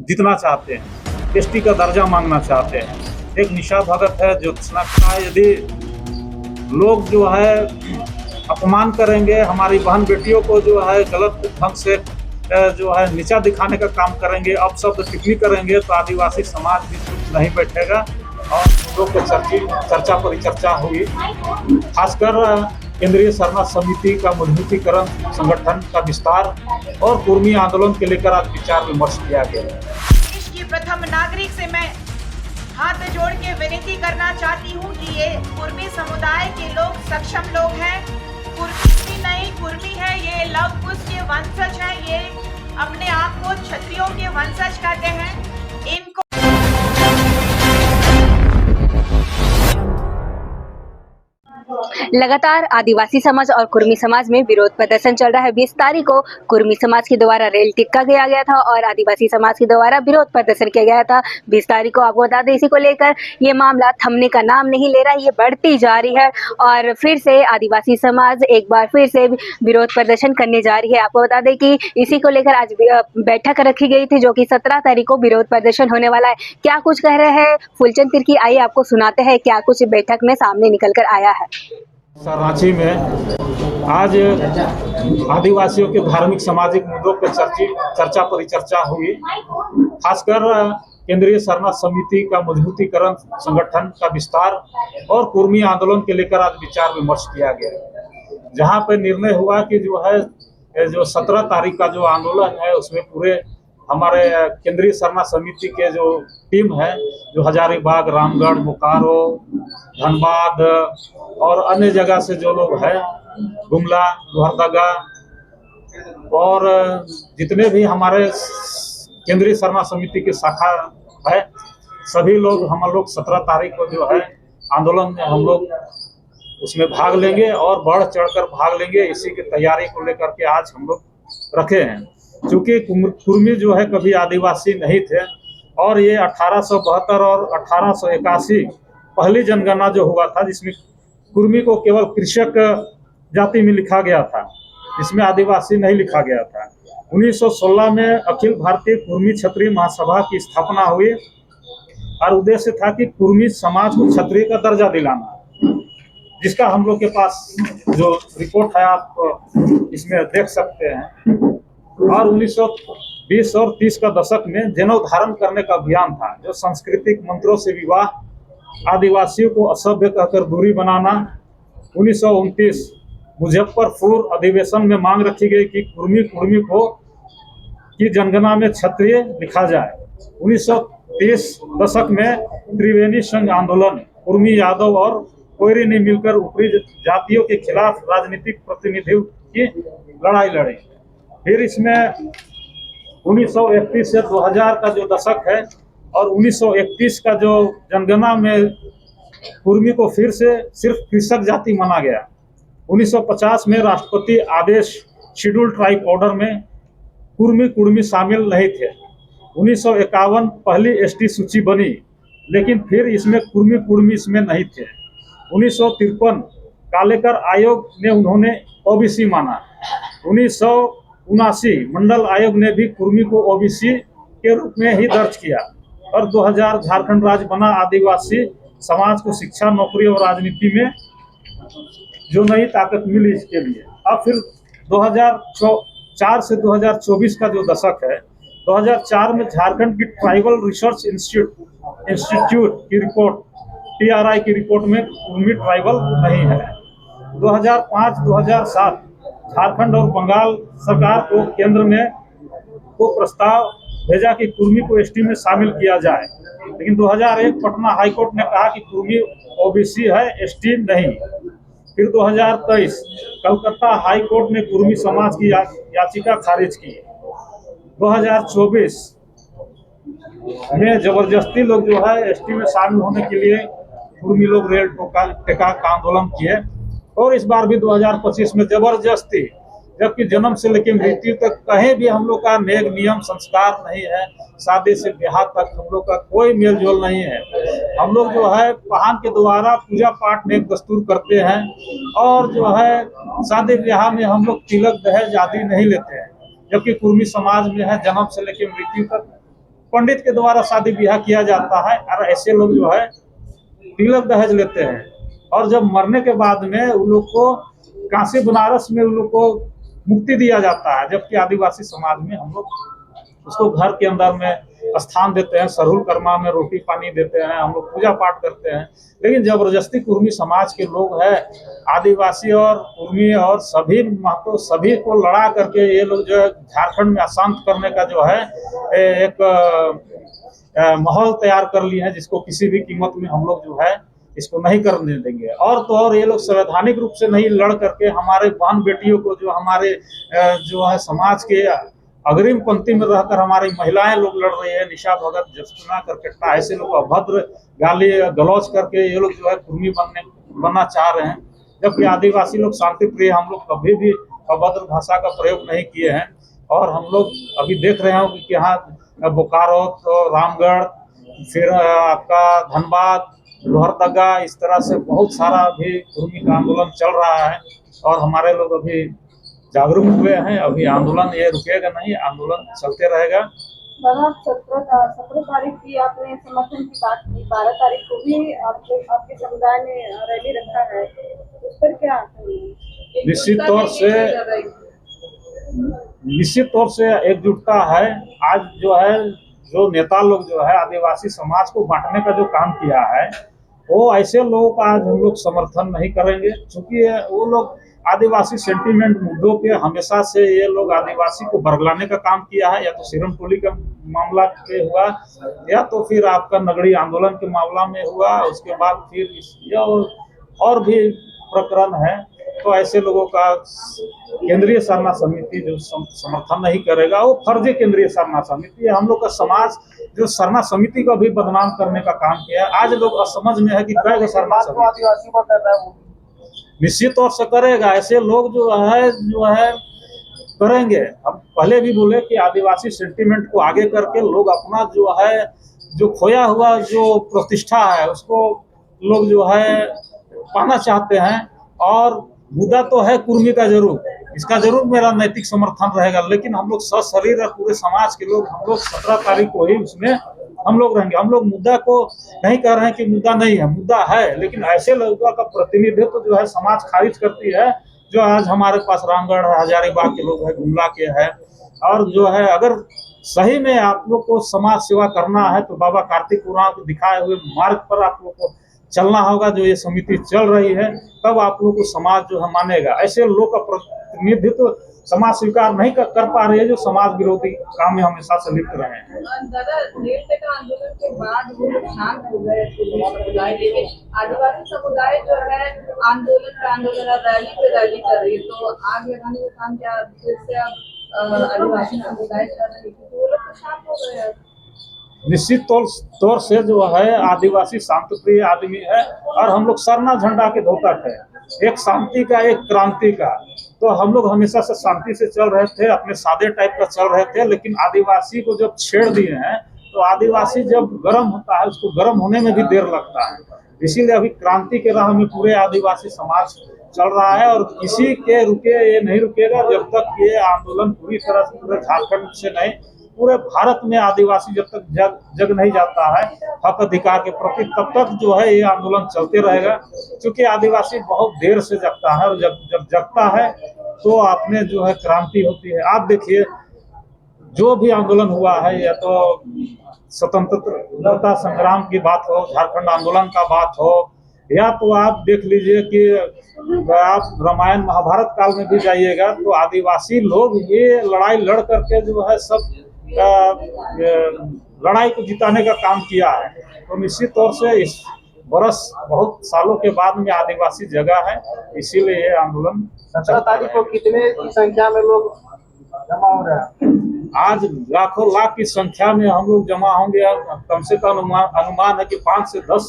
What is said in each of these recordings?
जीतना चाहते हैं, एसटी का दर्जा मांगना चाहते हैं। एक निशा भगत है जो का यदि लोग जो है अपमान करेंगे, हमारी बहन बेटियों को जो है गलत ढंग से जो है नीचा दिखाने का काम करेंगे, अपशब्द टिप्पणी करेंगे, तो आदिवासी समाज भी चुप नहीं बैठेगा और मुद्दों पर चर्चा परिचर्चा हुई। खासकर केंद्रीय शरण समिति का मजबूतीकरण, संगठन का विस्तार और कुर्मी आंदोलन के लेकर आज विचार विमर्श किया गया। देश की प्रथम नागरिक से मैं हाथ जोड़ के विनती करना चाहती हूँ कि ये कुर्मी समुदाय के लोग सक्षम लोग हैं। कुर्मी नहीं, कुर्मी है, ये लव कुश के वंशज हैं, ये अपने आप को क्षत्रियों के वंशज कहते हैं। इनको लगातार आदिवासी समाज और कुर्मी समाज में विरोध प्रदर्शन चल रहा है। 20 तारीख को कुर्मी समाज के द्वारा रेल टिक्का गया था और आदिवासी समाज के द्वारा विरोध प्रदर्शन किया गया था 20 तारीख को। आपको बता दें, इसी को लेकर ये मामला थमने का नाम नहीं ले रहा है, ये बढ़ती जा रही है और फिर से आदिवासी समाज एक बार फिर से विरोध प्रदर्शन करने जा रही है। आपको बता दें कि इसी को लेकर आज बैठक रखी गई थी, जो कि 17 तारीख को विरोध प्रदर्शन होने वाला है। क्या कुछ कह रहे हैं फुलचंद तिर्की, आइए आपको सुनाते हैं क्या कुछ बैठक में सामने निकल कर आया है। रांची में आज आदिवासियों के धार्मिक सामाजिक मुद्दों पर चर्चा परिचर्चा हुई। खासकर केंद्रीय शरण समिति का मजबूतीकरण, संगठन का विस्तार और कुर्मी आंदोलन के लेकर आज विचार विमर्श किया गया, जहां पर निर्णय हुआ कि जो 17 तारीख का जो आंदोलन है उसमें पूरे हमारे केंद्रीय शरण समिति के जो टीम है, जो हजारीबाग, रामगढ़, बोकारो, धनबाद और अन्य जगह से जो लोग हैं, गुमला, लोहरदगा और जितने भी हमारे केंद्रीय शरण समिति की शाखा है, सभी लोग हम लोग 17 तारीख को जो है आंदोलन में हम लोग उसमें भाग लेंगे और बढ़ चढ़कर भाग लेंगे। इसी की तैयारी को लेकर के आज हम लोग रखे हैं। क्योंकि कुर्मी जो है कभी आदिवासी नहीं थे और ये 1872 और 1881 पहली जनगणना जो हुआ था, जिसमें कुर्मी को केवल कृषक जाति में लिखा गया था, इसमें आदिवासी नहीं लिखा गया था। 1916 में अखिल भारतीय कुर्मी क्षत्रिय महासभा की स्थापना हुई और उद्देश्य था कि कुर्मी समाज को क्षत्रिय का दर्जा दिलाना, जिसका हम लोग के पास जो रिपोर्ट है आप इसमें देख सकते हैं। और 1920 और 30 का दशक में जनेऊ धारण करने का अभियान था, जो सांस्कृतिक मंत्रों से विवाह, आदिवासियों को असभ्य कहकर दूरी बनाना। 1929 मुजफ्फरपुर अधिवेशन में मांग रखी गई कि कुर्मी को की जनगणना में क्षत्रिय लिखा जाए। 1930 दशक में त्रिवेणी संघ आंदोलन, कुर्मी, यादव और कोयरी ने मिलकर ऊपरी जातियों के खिलाफ राजनीतिक प्रतिनिधित्व की लड़ाई लड़ी। फिर इसमें 1931 से 2000 का जो दशक है और 1931 का जो जनगणना में कुर्मी को फिर से सिर्फ कृषक जाति माना गया। 1950 में राष्ट्रपति आदेश शेड्यूल ट्राइब ऑर्डर में कुर्मी शामिल नहीं थे। 1951 पहली एसटी सूची बनी, लेकिन फिर इसमें कुर्मी इसमें नहीं थे। 1953 कालेकर आयोग ने उन्होंने ओबीसी माना। 1979 मंडल आयोग ने भी कुर्मी को ओबीसी के रूप में ही दर्ज किया और 2000 झारखंड राज्य बना। आदिवासी समाज को शिक्षा, नौकरी और राजनीति में जो नई ताकत मिली इसके लिए। अब फिर 2004 से 2024 का जो दशक है, 2004 में झारखंड की ट्राइबल रिसर्च इंस्टीट्यूट की रिपोर्ट, TRI की रिपोर्ट में कुर्मी ट्राइबल नहीं है। 2005-2007 झारखंड और बंगाल सरकार को केंद्र में प्रस्ताव भेजा कि कुर्मी को एसटी में शामिल किया जाए, लेकिन 2001 पटना हाईकोर्ट ने कहा कि कुर्मी ओबीसी है, एसटी नहीं। फिर 2023 कलकत्ता हाईकोर्ट ने कुर्मी समाज की याचिका खारिज की। 2024 में जबरदस्ती लोग जो है एसटी में शामिल होने के लिए कुर्मी लोग रेल टिक्का का आंदोलन किए और इस बार भी 2025 में जबरदस्ती, जबकि जन्म से लेकर मृत्यु तक कहीं भी हम लोग का नेक नियम संस्कार नहीं है, शादी से ब्याह तक हम लोग का कोई मेल जोल नहीं है। हम लोग जो है वाहन के द्वारा पूजा पाठ नेक दस्तूर करते हैं और जो है शादी ब्याह में हम लोग तिलक दहेज आदि नहीं लेते हैं, जबकि कुर्मी समाज में है जन्म से लेकर मृत्यु तक पंडित के द्वारा शादी ब्याह किया जाता है और ऐसे लोग जो है तिलक दहेज लेते हैं और जब मरने के बाद में उन लोग को काशी बनारस में उन लोग को मुक्ति दिया जाता है, जबकि आदिवासी समाज में हम लोग उसको घर के अंदर में स्थान देते हैं, सरहुल कर्मा में रोटी पानी देते हैं, हम लोग पूजा पाठ करते हैं। लेकिन जबरदस्ती कुर्मी समाज के लोग हैं, आदिवासी और कुर्मी और सभी महतो सभी को लड़ा करके ये लोग जो है झारखंड में अशांत करने का जो है एक माहौल तैयार कर लिए हैं, जिसको किसी भी कीमत में हम लोग जो है इसको नहीं करने देंगे। और तो और ये लोग संवैधानिक रूप से नहीं लड़ करके हमारे बहन बेटियों को जो हमारे जो है समाज के अग्रिम पंक्ति में रहकर हमारी महिलाएं लोग लड़ रही है, निशा भगत, जसुना करकट्टा, ऐसे लोग अभद्र गाली गलौज करके ये लोग जो है कुर्मी बनना चाह रहे हैं। जबकि आदिवासी लोग शांति प्रिय, हम लोग कभी भी अभद्र भाषा का प्रयोग नहीं किए हैं। और हम लोग अभी देख रहे हैं कि यहाँ बोकारो, तो रामगढ़, फिर आपका धनबाद, लोहरदगा, इस तरह से बहुत सारा अभी कुर्मी का आंदोलन चल रहा है और हमारे लोग अभी जागरूक हुए हैं। अभी आंदोलन ये रुकेगा नहीं, आंदोलन चलते रहेगा। बाबा, 17 तारीख की आपने समर्थन की बात की, 12 तारीख को भी आपके समुदाय ने रैली रखा है, उस पर क्या? निश्चित तौर से एकजुटता है। आज जो है जो नेता लोग जो है आदिवासी समाज को बांटने का जो काम किया है, वो ऐसे लोगों का आज हम लोग समर्थन नहीं करेंगे, क्योंकि वो लोग आदिवासी सेंटीमेंट मुद्दों पे हमेशा से ये लोग आदिवासी को बरगलाने का काम किया है। या तो सिरम टोली का मामला पे हुआ, या तो फिर आपका नगड़ी आंदोलन के मामला में हुआ, उसके बाद फिर और भी प्रकरण है। तो ऐसे लोगों का केंद्रीय सरना समिति जो समर्थन नहीं करेगा, वो फर्जी केंद्रीय सरना समिति है। हम लोग का समाज जो सरना समिति को भी बदनाम करने का काम किया है। आज लोग असमझ में है कि कई सरना समिति निश्चित तौर से करेगा, ऐसे लोग जो है करेंगे। अब पहले भी बोले कि आदिवासी सेंटीमेंट को आगे करके लोग अपना जो है जो खोया हुआ जो प्रतिष्ठा है उसको लोग जो है पाना चाहते हैं। और मुद्दा तो है कुर्मी का, जरूर इसका जरूर मेरा नैतिक समर्थन रहेगा, लेकिन हम लोग सशरीर और पूरे समाज के लोग हम लोग 17 तारीख को ही उसमें हम लोग रहेंगे। हम लोग मुद्दा को नहीं कह रहे हैं कि मुद्दा नहीं है, मुद्दा है, लेकिन ऐसे लोगों का प्रतिनिधित्व जो है समाज खारिज करती है। जो आज हमारे पास रामगढ़ है, हजारीबाग के लोग हैं, गुमला के हैं, और जो है अगर सही में आप लोग को समाज सेवा करना है तो बाबा कार्तिक उरांव को दिखाए हुए मार्ग पर आप लोग को चलना होगा। जो ये समिति चल रही है, तब आप लोग को समाज जो है मानेगा। ऐसे लोग का प्रतिनिधित्व समाज स्वीकार नहीं कर पा रही है, जो समाज विरोधी काम में हमेशा से लिप्त रहे हैं। दादा, आंदोलन के बाद वो लोग शांत हो गए समुदाय, लेकिन आदिवासी समुदाय जो है आंदोलन रैली पे रैली कर रही है, तो आग लगाने का काम क्या फिर से आदिवासी समुदाय कर रही है, तो वो लोग तो शांत हो गए हैं। निश्चित तौर से जो है आदिवासी शांतिप्रिय आदमी है और हम लोग सरना झंडा के धोतक है, एक शांति का, एक क्रांति का। तो हम लोग हमेशा से शांति से चल रहे थे, अपने सादे टाइप का चल रहे थे। लेकिन आदिवासी को जब छेड़ दिए हैं तो आदिवासी जब गर्म होता है उसको गर्म होने में भी देर लगता है। इसीलिए अभी क्रांति के राह में पूरे आदिवासी समाज चल रहा है और किसी के ये नहीं रुकेगा जब तक ये आंदोलन पूरी तरह से पूरे झारखंड से नहीं, पूरे भारत में आदिवासी जब तक जग नहीं जाता है हक अधिकार के प्रति, तब तक जो है ये आंदोलन चलते रहेगा। क्योंकि आदिवासी बहुत देर से जगता है और जब जगता है तो आपने जो है क्रांति होती है। आप देखिए जो भी आंदोलन हुआ है, या तो स्वतंत्रता संग्राम की बात हो, झारखंड आंदोलन का बात हो, या तो आप देख लीजिए कि आप रामायण महाभारत काल में भी जाइएगा तो आदिवासी लोग ये लड़ाई लड़ करके जो है सब लड़ाई को जिताने का काम किया है। तो निश्चित तौर से इस बरस बहुत सालों के बाद में आदिवासी जगह है, इसीलिए ये आंदोलन 17 तारीख को कितने की संख्या में लोग जमा हो रहे हैं? आज लाखों लाख की संख्या में हम लोग जमा होंगे। कम से कम अनुमान है कि 5 से 10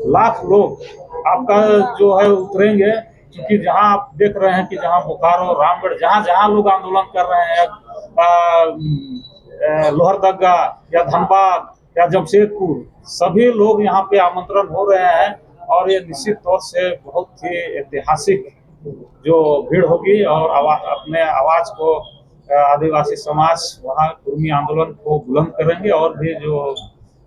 लाख लोग आपका जो है उतरेंगे। क्योंकि जहां आप देख रहे हैं कि जहां बोकारो, रामगढ़, जहां लोग आंदोलन कर रहे हैं, लोहरदगा या धनबाद या जमशेदपुर, सभी लोग यहाँ पे आमंत्रण हो रहे हैं। और ये निश्चित तौर से बहुत ही ऐतिहासिक जो भीड़ होगी और अपने आवाज को आदिवासी समाज वहाँ कुर्मी आंदोलन को बुलंद करेंगे और भी जो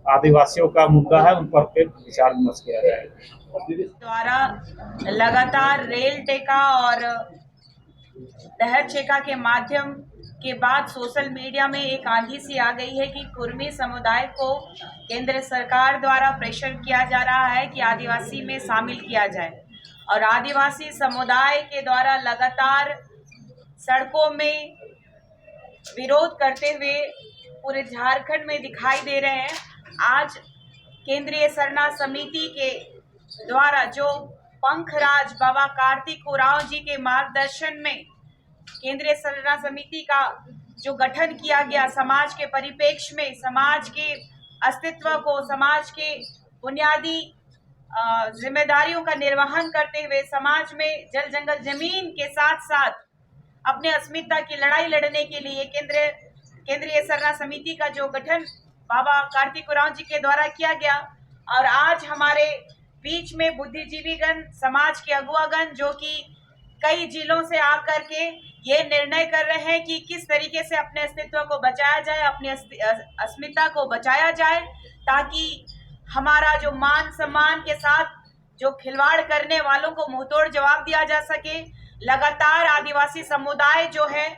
आदिवासियों का मुद्दा है उन पर फिर विचार विमर्श किया जाएगा। द्वारा लगातार रेल टेका और दहर चेका के माध्यम के बाद सोशल मीडिया में एक आंधी सी आ गई है कि कुर्मी समुदाय को केंद्र सरकार द्वारा प्रेशर किया जा रहा है कि आदिवासी में शामिल किया जाए और आदिवासी समुदाय के द्वारा लगातार सड़कों में विरोध करते हुए पूरे झारखंड में दिखाई दे रहे हैं। आज केंद्रीय सरना समिति के द्वारा जो पंखराज बाबा कार्तिक उरांव जी के मार्गदर्शन में केंद्रीय सरना समिति का जो गठन किया गया, समाज के परिप्रेक्ष्य में समाज के अस्तित्व को, समाज के बुनियादी जिम्मेदारियों का निर्वहन करते हुए समाज में जल जंगल जमीन के साथ साथ अपने अस्मिता की लड़ाई लड़ने के लिए केंद्रीय सरना समिति का जो गठन बाबा कार्तिक उरांव जी के द्वारा किया गया और आज हमारे बीच में बुद्धिजीवीगण, समाज के अगुवागण जो कि कई जिलों से आकर के ये निर्णय कर रहे हैं कि किस तरीके से अपने अस्तित्व को बचाया जाए, अपनी अस्मिता को बचाया जाए, ताकि हमारा जो मान सम्मान के साथ जो खिलवाड़ करने वालों को मुंहतोड़ जवाब दिया जा सके। लगातार आदिवासी समुदाय जो है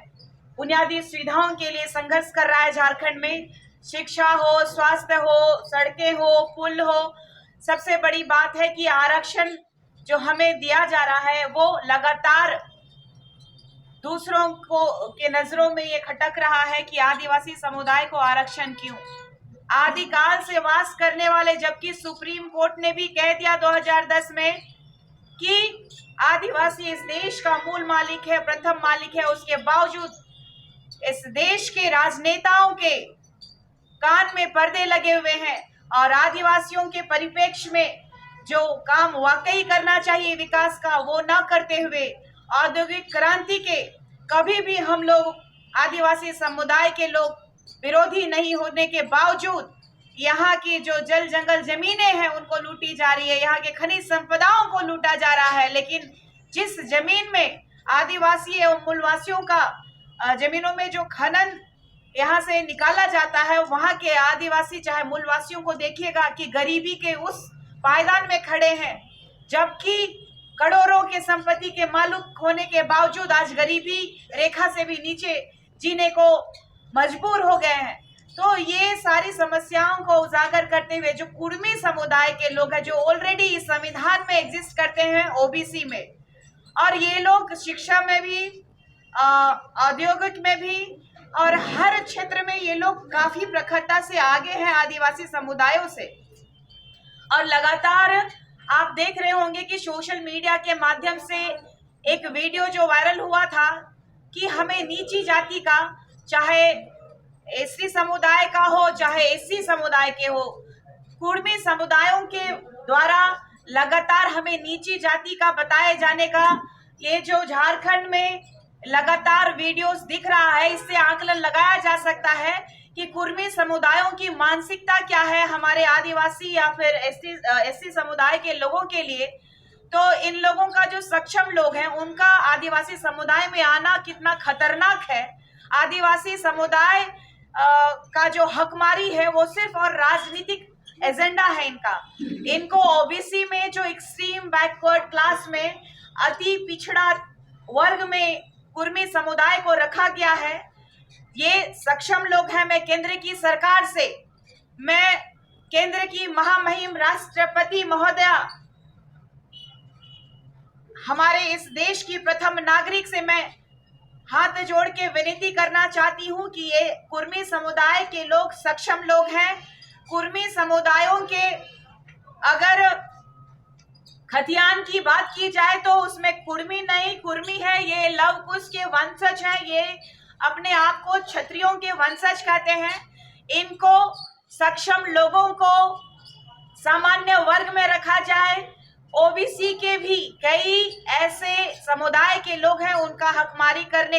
बुनियादी सुविधाओं के लिए संघर्ष कर रहा है झारखंड में, शिक्षा हो, स्वास्थ्य हो, सड़कें हो, पुल हो। सबसे बड़ी बात है कि आरक्षण जो हमें दिया जा रहा है वो लगातार दूसरों को के नजरों में ये खटक रहा है कि आदिवासी समुदाय को आरक्षण क्यों। आदिकाल से वास करने वाले, जबकि सुप्रीम कोर्ट ने भी कह दिया 2010 में कि आदिवासी इस देश का मूल मालिक है, प्रथम मालिक है, उसके बावजूद इस देश के राजनेताओं के कान में पर्दे लगे हुए हैं और आदिवासियों के परिप्रेक्ष्य में जो काम वाकई करना चाहिए विकास का वो ना करते हुए औद्योगिक क्रांति के कभी भी हम लोग आदिवासी समुदाय के लोग विरोधी नहीं होने के बावजूद यहाँ की जो जल जंगल जमीनें हैं उनको लूटी जा रही है, यहाँ के खनिज संपदाओं को लूटा जा रहा है। लेकिन जिस जमीन में आदिवासी एवं मूलवासियों का जमीनों में जो खनन यहाँ से निकाला जाता है, वहाँ के आदिवासी चाहे मूलवासियों को देखिएगा कि गरीबी के उस पायदान में खड़े हैं, जबकि करोड़ों के संपत्ति के मालिक होने के बावजूद आज गरीबी रेखा से भी नीचे जीने को मजबूर हो गए हैं। तो ये सारी समस्याओं को उजागर करते हुए जो कुर्मी समुदाय के लोग हैं, जो ऑलरेडी इस संविधान में एग्जिस्ट करते हैं ओबीसी में, और ये लोग शिक्षा में भी, औद्योगिक में भी और हर क्षेत्र में ये लोग काफी प्रखरता से आगे हैं आदिवासी समुदायों से। और लगातार आप देख रहे होंगे कि सोशल मीडिया के माध्यम से एक वीडियो जो वायरल हुआ था कि हमें नीची जाति का, चाहे एसटी समुदाय का हो चाहे एससी समुदाय के हो, कुर्मी समुदायों के द्वारा लगातार हमें नीची जाति का बताए जाने का ये जो झारखंड में लगातार वीडियोस दिख रहा है, इससे आकलन लगाया जा सकता है कि कुर्मी समुदायों की मानसिकता क्या है हमारे आदिवासी या फिर एससी समुदाय के लोगों के लिए। तो इन लोगों का जो सक्षम लोग हैं उनका आदिवासी समुदाय में आना कितना खतरनाक है। आदिवासी समुदाय का जो हकमारी है वो सिर्फ और राजनीतिक एजेंडा है इनका। इनको ओबीसी में जो एक्सट्रीम बैकवर्ड क्लास में अति पिछड़ा वर्ग में कुर्मी समुदाय को रखा गया है। ये सक्षम लोग हैं। मैं केंद्र की सरकार से, मैं केंद्र की महामहिम राष्ट्रपति महोदया, हमारे इस देश की प्रथम नागरिक से मैं हाथ जोड़ के विनती करना चाहती हूं कि ये कुर्मी समुदाय के लोग सक्षम लोग हैं। कुर्मी समुदायों के अगर खतियान की बात की जाए तो उसमें कुर्मी नहीं, कुर्मी है, ये लव कुश के वंशज हैं, ये अपने आप को क्षत्रियों के वंशज कहते हैं। इनको सक्षम लोगों को सामान्य वर्ग में रखा जाए। ओबीसी के भी कई ऐसे समुदाय के लोग हैं उनका हकमारी करने